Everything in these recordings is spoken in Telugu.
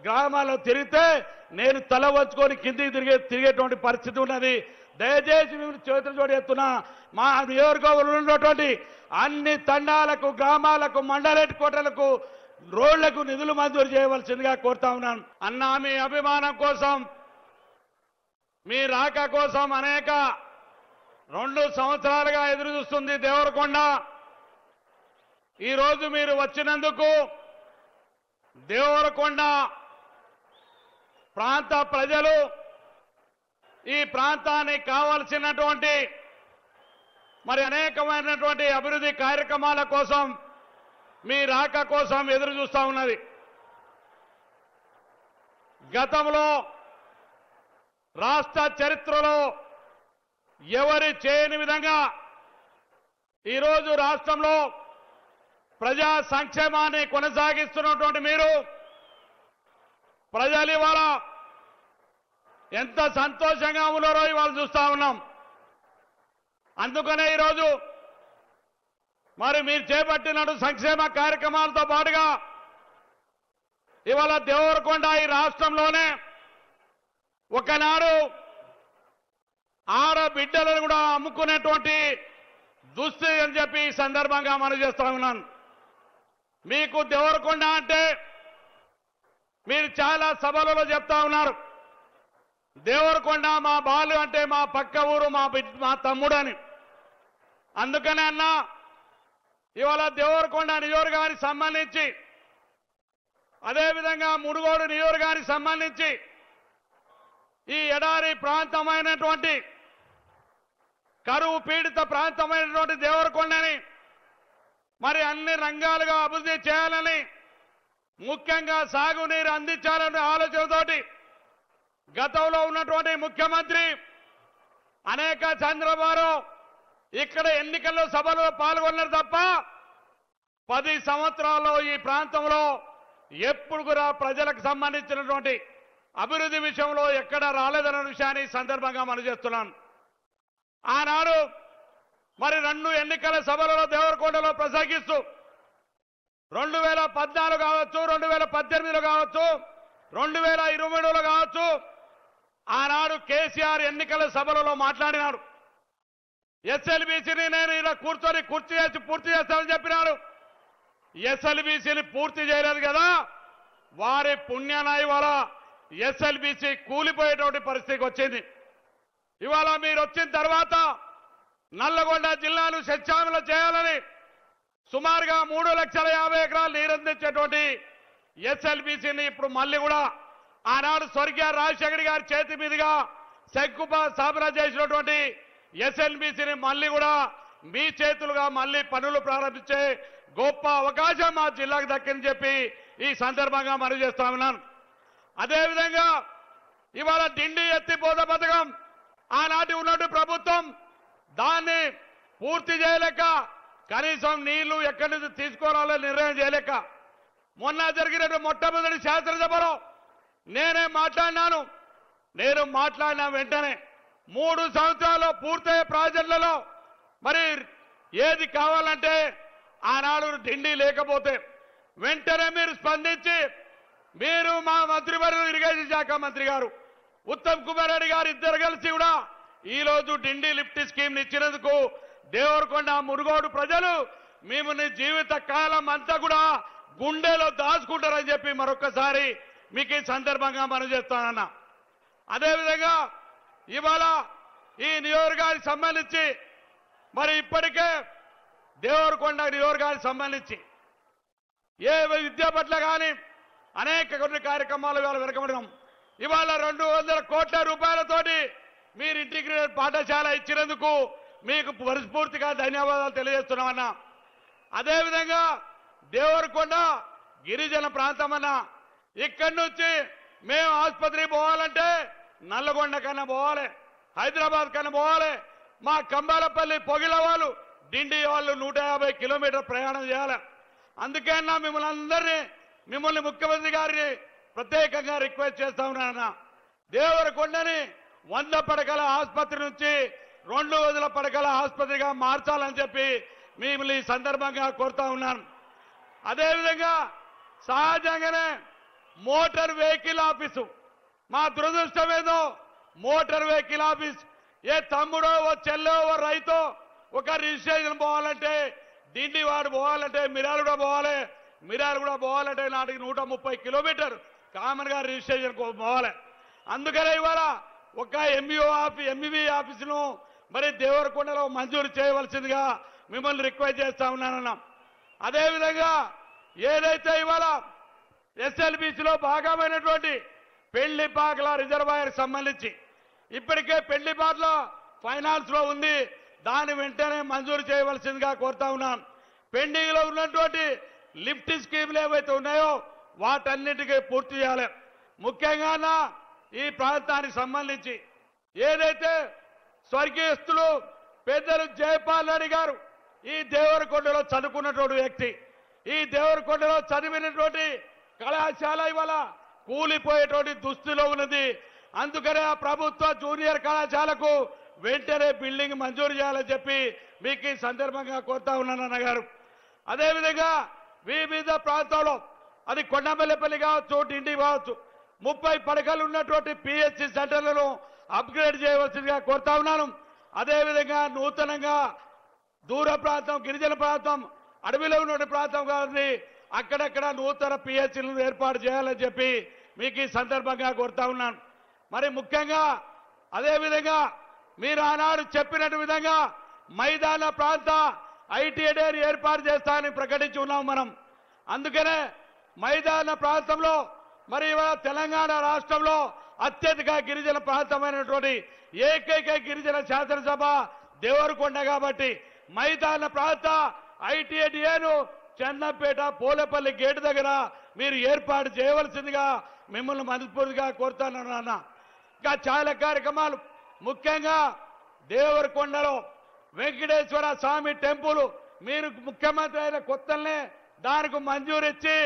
గ్రామాల్లో తిరిగితే నేను తల వంచుకొని కిందికి తిరిగేటువంటి పరిస్థితి ఉన్నది. దయచేసి మేము చేతులు జోడి ఎత్తున్నా మా నియోజకవర్గంలో ఉన్నటువంటి అన్ని తండాలకు, గ్రామాలకు, మండల హెడ్ క్వార్టర్లకు, రోడ్లకు నిధులు మంజూరు చేయవలసిందిగా కోరుతా ఉన్నాను. అన్నా, మీ అభిమానం కోసం, మీ రాక కోసం అనేక 2 సంవత్సరాలుగా ఎదురు చూస్తుంది దేవరకొండ. ఈరోజు మీరు వచ్చినందుకు దేవరకొండ ప్రాంత ప్రజలు ఈ ప్రాంతానికి కావాల్సినటువంటి మరి అనేకమైనటువంటి అభివృద్ధి కార్యక్రమాల కోసం, మీ రాక కోసం ఎదురు చూస్తూ ఉన్నది. గతంలో రాష్ట్ర చరిత్రలో ఎవరి చేయని విధంగా ఈరోజు రాష్ట్రంలో ప్రజా సంక్షేమాన్ని కొనసాగిస్తున్నటువంటి మీరు ప్రజలు ఇవాళ ఎంత సంతోషంగా ఉన్నారో ఇవాళ చూస్తా ఉన్నాం. అందుకనే ఈరోజు మరి మీరు చేపట్టినట్టు సంక్షేమ కార్యక్రమాలతో పాటుగా ఇవాళ దేవరకొండ ఈ రాష్ట్రంలోనే ఒకనాడు ఆడబిడ్డలను కూడా అమ్ముకునేటువంటి దుస్థితి అని చెప్పి ఈ సందర్భంగా మనం చేస్తా ఉన్నాను. మీకు దేవరకొండ అంటే మీరు చాలా సభలలో చెప్తా ఉన్నారు, దేవరకొండ మా బాలు అంటే మా పక్క ఊరు, మా తమ్ముడు అని. అందుకనే అన్నా, ఇవాళ దేవరకొండ నియోజకవర్గానికి సంబంధించి, అదేవిధంగా మునుగోడు నియోజకవర్గానికి సంబంధించి ఈ ఎడారి ప్రాంతమైనటువంటి కరువు పీడిత ప్రాంతమైనటువంటి దేవరకొండని మరి అన్ని రంగాలుగా అభివృద్ధి చేయాలని, ముఖ్యంగా సాగునీరు అందించాలనే ఆలోచనతోటి గతంలో ఉన్నటువంటి ముఖ్యమంత్రి అనేక చంద్రబాబు ఇక్కడ ఎన్నికల్లో సభలో పాల్గొన్నారు తప్ప 10 సంవత్సరాల్లో ఈ ప్రాంతంలో ఎప్పుడు కూడా ప్రజలకు సంబంధించినటువంటి అభివృద్ధి విషయంలో ఎక్కడ రాలేదన్న విషయాన్ని సందర్భంగా మనం చేస్తున్నాను. ఆనాడు మరి 2 ఎన్నికల సభలలో దేవరకొండలో ప్రసంగిస్తూ 2014 కావచ్చు, 2018 కావచ్చు, 2023లో కావచ్చు, ఆనాడు కేసీఆర్ ఎన్నికల సభలలో మాట్లాడినాడు. ఎస్ఎల్బీసీని నేను ఇలా కూర్చొని పూర్తి చేస్తానని చెప్పినాడు. ఎస్ఎల్బీసీని పూర్తి చేయలేదు కదా, వారి పుణ్యాన ఇవాళ ఎస్ఎల్బీసీ కూలిపోయేటువంటి పరిస్థితికి వచ్చింది. ఇవాళ మీరు వచ్చిన తర్వాత నల్లగొండ జిల్లాను సస్యశ్యామలం చేయాలని సుమారుగా 3,50,000 ఎకరాలు నీరందించేటువంటి ఎస్ఎల్బీసీని ఇప్పుడు మళ్ళీ కూడా ఆనాడు స్వర్గీయ రాజశేఖర గారి చేతి మీదుగా శంకుస్థాపన చేసినటువంటి ఎస్ఎల్బీసీని మళ్ళీ కూడా మీ చేతులుగా మళ్ళీ పనులు ప్రారంభించే గొప్ప అవకాశం మా జిల్లాకు దక్కిందని చెప్పి ఈ సందర్భంగా మనవి చేస్తా ఉన్నాను. అదేవిధంగా ఇవాళ డిండి ఎత్తిపోత పథకం ఆనాటి ఉన్నట్టు ప్రభుత్వం దాన్ని పూర్తి చేయలేక, కనీసం నీళ్లు ఎక్కడి నుంచి తీసుకోవాలో నిర్ణయం చేయలేక, మొన్న జరిగినట్టు మొట్టమొదటి శాసనసభలో నేనే మాట్లాడినాను. నేను మాట్లాడిన వెంటనే 3 సంవత్సరాల్లో పూర్తయ్యే ప్రాజెక్టులలో మరి ఏది కావాలంటే ఆనాడు డిండి లేకపోతే వెంటనే మీరు స్పందించి మీరు మా మంత్రివర్యులు ఇరిగేషన్ శాఖ మంత్రి గారు ఉత్తమ్ కుమార్ రెడ్డి గారు ఇద్దరు కలిసి కూడా ఈరోజు డిండి లిఫ్ట్ స్కీమ్ ఇచ్చినందుకు దేవరకొండ మునుగోడు ప్రజలు మిమ్మల్ని జీవిత కాలం అంతా కూడా గుండెలో దాచుకుంటారని చెప్పి మరొకసారి మీకు ఈ సందర్భంగా మనం చేస్తానన్నా. అదేవిధంగా ఇవాళ ఈ నియోజకవర్గానికి సంబంధించి మరి ఇప్పటికే దేవరకొండ నియోజకవర్గానికి సంబంధించి ఏ విద్య పట్ల కానీ అనేక కొన్ని కార్యక్రమాలు ఇవాళ వెనకబడినాం. ఇవాళ 200 కోట్ల రూపాయలతోటి మీరు ఇంటిగ్రేటెడ్ పాఠశాల ఇచ్చినందుకు మీకు మనస్ఫూర్తిగా ధన్యవాదాలు తెలియజేస్తున్నామన్నా. అదేవిధంగా దేవరకొండ గిరిజన ప్రాంతమన్నా, ఇక్కడి నుంచి మేము ఆసుపత్రికి పోవాలంటే నల్లగొండ కన్నా పోవాలి, హైదరాబాద్ కన్నా పోవాలి. మా కంబాలపల్లి పొగిల వాళ్ళు డిండి వాళ్ళు 150 కిలోమీటర్ ప్రయాణం చేయాలి. అందుకే అన్నా మిమ్మల్ని ముఖ్యమంత్రి గారిని ప్రత్యేకంగా రిక్వెస్ట్ చేస్తా ఉన్నానన్నా, దేవరకొండని 100 పడకల ఆసుపత్రి నుంచి 200 పడకల ఆసుపత్రిగా మార్చాలని చెప్పి మిమ్మల్ని ఈ సందర్భంగా కోరుతా ఉన్నాను. అదేవిధంగా సహజంగానే మోటార్ వెహికల్ ఆఫీసు. మా దురదృష్టం ఏదో మోటార్ వెహికల్ ఆఫీస్ ఏ తమ్ముడో ఓ చెల్లో ఓ రైతో ఒక రిజిస్ట్రేషన్ పోవాలంటే దిండివాడు పోవాలంటే మిర్యాల కూడా పోవాలంటే నాటికి 130 కిలోమీటర్ కామన్ గా రిజిస్ట్రేషన్ పోవాలి. అందుకనే ఇవాళ ఒక ఎంబీబీ ఆఫీసును మరి దేవరకొండలో మంజూరు చేయవలసిందిగా మిమ్మల్ని రిక్వెస్ట్ చేస్తా ఉన్నానన్నా. అదేవిధంగా ఏదైతే ఇవాళ ఎస్ఎల్బీసీలో భాగమైనటువంటి పెళ్లిపాకల రిజర్వాయర్ సంబంధించి ఇప్పటికే పెళ్లిపాట్ల ఫైనాన్స్ లో ఉంది, దాని వెంటనే మంజూరు చేయవలసిందిగా కోరుతా ఉన్నాం. పెండింగ్ లో ఉన్నటువంటి లిఫ్ట్ స్కీమ్లు ఏవైతే ఉన్నాయో వాటన్నిటికీ పూర్తి చేయాలి. ముఖ్యంగా ఈ ప్రాంతానికి సంబంధించి ఏదైతే స్వర్గీయస్తులు పెద్దలు జయపాల్ రెడ్డి గారు ఈ దేవరకొండలో చదువుకున్నటువంటి వ్యక్తి, ఈ దేవరకొండలో చదివినటువంటి కళాశాల ఇవాళ కూలిపోయేటువంటి దుస్థితిలో ఉన్నది. అందుకనే ఆ ప్రభుత్వ జూనియర్ కళాశాలకు వెంటనే బిల్డింగ్ మంజూరు చేయాలని చెప్పి మీకు ఈ సందర్భంగా కోరుతా ఉన్నాను అన్నగారు. అదేవిధంగా వివిధ ప్రాంతాల్లో అది కొండమల్లెపల్లి కావచ్చు, డిండి కావచ్చు, 30 పడకలు ఉన్నటువంటి పిహెచ్సి సెంటర్లను అప్గ్రేడ్ చేయవలసిందిగా కోరుతా ఉన్నాను. అదేవిధంగా నూతనంగా దూర ప్రాంతం, గిరిజన ప్రాంతం, అడవిలో ఉన్న ప్రాంతం కాబట్టి అక్కడక్కడ నూతన పిహెచ్సిలను ఏర్పాటు చేయాలని చెప్పి మీకు ఈ సందర్భంగా కోరుతా ఉన్నాను. మరి ముఖ్యంగా అదేవిధంగా మీరు ఆనాడు చెప్పినట్టు విధంగా మైదాన ప్రాంత ఐటీఐని ఏర్పాటు చేస్తామని ప్రకటించి ఉన్నాం మనం. అందుకనే మైదాన ప్రాంతంలో మరి ఇవాళ తెలంగాణ రాష్ట్రంలో అత్యధిక గిరిజన ప్రాంతమైనటువంటి ఏకైక గిరిజన శాసనసభ దేవరకొండ కాబట్టి మైదాన ప్రాంత ఐటీఐను చెన్నపేట పోలేపల్లి గేటు దగ్గర మీరు ఏర్పాటు చేయవలసిందిగా మిమ్మల్ని మనస్ఫూర్తిగా కోరుతానన్నా. ఇంకా చాలా కార్యక్రమాలు ముఖ్యంగా దేవరకొండలో వెంకటేశ్వర స్వామి టెంపుల్ మీరు ముఖ్యమంత్రి అయిన కొత్తల్నే దానికి మంజూరు ఇచ్చి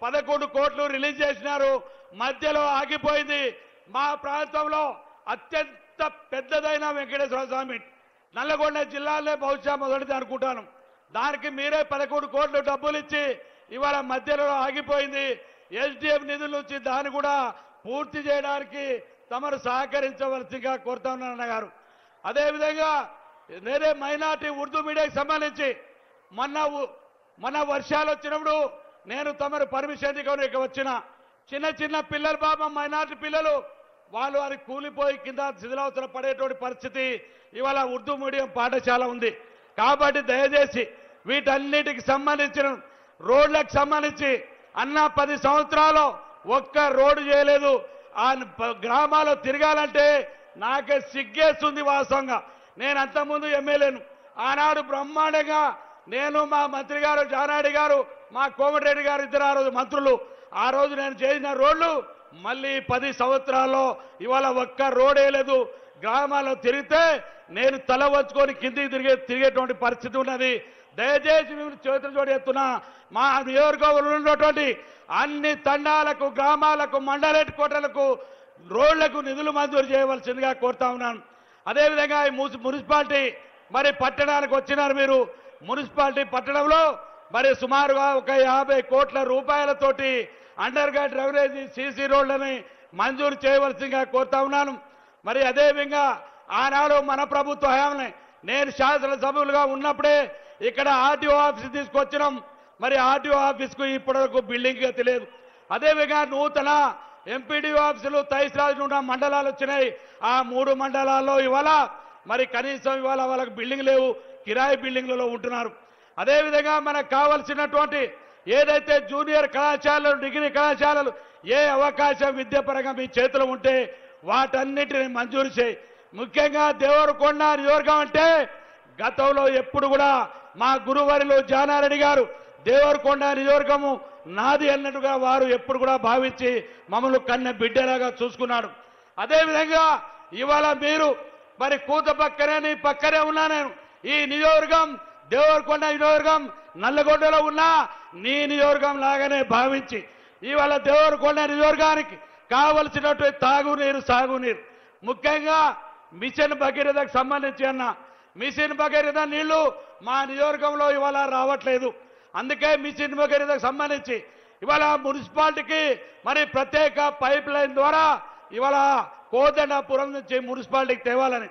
11 కోట్లు రిలీజ్ చేసినారు, మధ్యలో ఆగిపోయింది. మా ప్రాంతంలో అత్యంత పెద్దదైన వెంకటేశ్వర స్వామి నల్లగొండ జిల్లాలో బహుశా మొదటిది అనుకుంటాను. దానికి మీరే 11 కోట్లు డబ్బులు ఇచ్చి ఇవాళ మధ్యలో ఆగిపోయింది. ఎస్డిఎఫ్ నిధుల నుంచి దాన్ని కూడా పూర్తి చేయడానికి తమరు సహకరించవలసిందిగా కోరుతా ఉన్నాను అన్నగారు. అదేవిధంగా నేనే మైనార్టీ ఉర్దూ మీడియాకి సంబంధించి మొన్న వర్షాలు వచ్చినప్పుడు నేను తమరు పర్మిషన్ ఇక వచ్చిన చిన్న పిల్లలు పాపం మైనార్టీ పిల్లలు వాళ్ళు అది కూలిపోయి కింద శిథిలావస్థలో పడేటువంటి పరిస్థితి ఇవాళ ఉర్దూ మీడియం పాఠశాల ఉంది. కాబట్టి దయచేసి వీటన్నిటికి సంబంధించిన రోడ్లకు సంబంధించి అన్న 10 సంవత్సరాలు ఒక్క రోడ్డు చేయలేదు. ఆ గ్రామాల్లో తిరగాలంటే నాకే సిగ్గేస్తుంది వాస్తవంగా. నేను అంతకుముందు ఎమ్మెల్యేను, ఆనాడు బ్రహ్మాండంగా నేను మా మంత్రి గారు జానారెడ్డి గారు మా కోమటిరెడ్డి గారు ఇద్దరు ఆ రోజు మంత్రులు, ఆ రోజు నేను చేసిన రోడ్లు మళ్ళీ 10 సంవత్సరాల్లో ఇవాళ ఒక్క రోడ్ వేయలేదు. గ్రామాల్లో తిరిగితే నేను తల వంచుకొని కిందికి తిరిగేటువంటి పరిస్థితి ఉన్నది. దయచేసి మేము చేతులు జోడెత్తున్నా మా నియోజకవర్గంలో ఉన్నటువంటి అన్ని తండాలకు, గ్రామాలకు, మండల హెడ్ క్వార్టర్లకు రోడ్లకు నిధులు మంజూరు చేయవలసిందిగా కోరుతా ఉన్నాను. అదేవిధంగా ఈ మున్సిపాలిటీ మరి పట్టణానికి వచ్చినారు మీరు. మున్సిపాలిటీ పట్టణంలో మరి సుమారుగా ఒక 50 కోట్ల రూపాయలతోటి అండర్ గ్రౌండ్ డ్రైనేజీ సీసీ రోడ్లని మంజూరు చేయవలసిందిగా కోరుతా ఉన్నాను. మరి అదేవిధంగా ఆనాడు మన ప్రభుత్వ హయాంలో నేను శాసనసభ్యులుగా ఉన్నప్పుడే ఇక్కడ ఆర్టీఓ ఆఫీస్ తీసుకొచ్చినాం. మరి ఆర్టీఓ ఆఫీస్కు ఇప్పటివరకు బిల్డింగ్ తెలియదు. అదేవిధంగా నూతన ఎంపీడీఓ ఆఫీసులు తహసీల్దార్ ఉన్న మండలాలు వచ్చినాయి. ఆ 3 మండలాల్లో ఇవాళ మరి కనీసం ఇవాళ వాళ్ళకి బిల్డింగ్ లేవు, కిరాయి బిల్డింగ్లలో ఉంటున్నారు. అదేవిధంగా మనకు కావాల్సినటువంటి ఏదైతే జూనియర్ కళాశాలలు, డిగ్రీ కళాశాలలు ఏ అవకాశం విద్యాపరంగా మీ చేతిలో ఉంటే వాటన్నిటిని మంజూరు చేయి. ముఖ్యంగా దేవరకొండ నియోజకవర్గం అంటే గతంలో ఎప్పుడు కూడా మా గురువారిలో జానారెడ్డి గారు దేవరకొండ నియోజకవర్గము నాది అన్నట్టుగా వారు ఎప్పుడు కూడా భావించి మమ్మల్ని కన్న బిడ్డలాగా చూసుకున్నాడు. అదేవిధంగా ఇవాళ మీరు మరి కూత పక్కనే పక్కనే ఉన్నా నేను ఈ నియోజకవర్గం దేవరకొండ నియోజకవర్గం నల్లగొండలో ఉన్నా నీ నియోజకవర్గం లాగానే భావించి ఇవాళ దేవరకొండ నియోజకవర్గానికి కావలసినటువంటి తాగునీరు, సాగునీరు, ముఖ్యంగా మిషన్ భగీరథకు సంబంధించి మిషన్ భగీరథ నీళ్లు మా నియోజకవర్గంలో ఇవాళ రావట్లేదు. అందుకే మిషన్ భగీరథకు సంబంధించి ఇవాళ మున్సిపాలిటీకి మరి ప్రత్యేక పైప్ లైన్ ద్వారా ఇవాళ కోదండపురం నుంచి మున్సిపాలిటీకి తేవాలని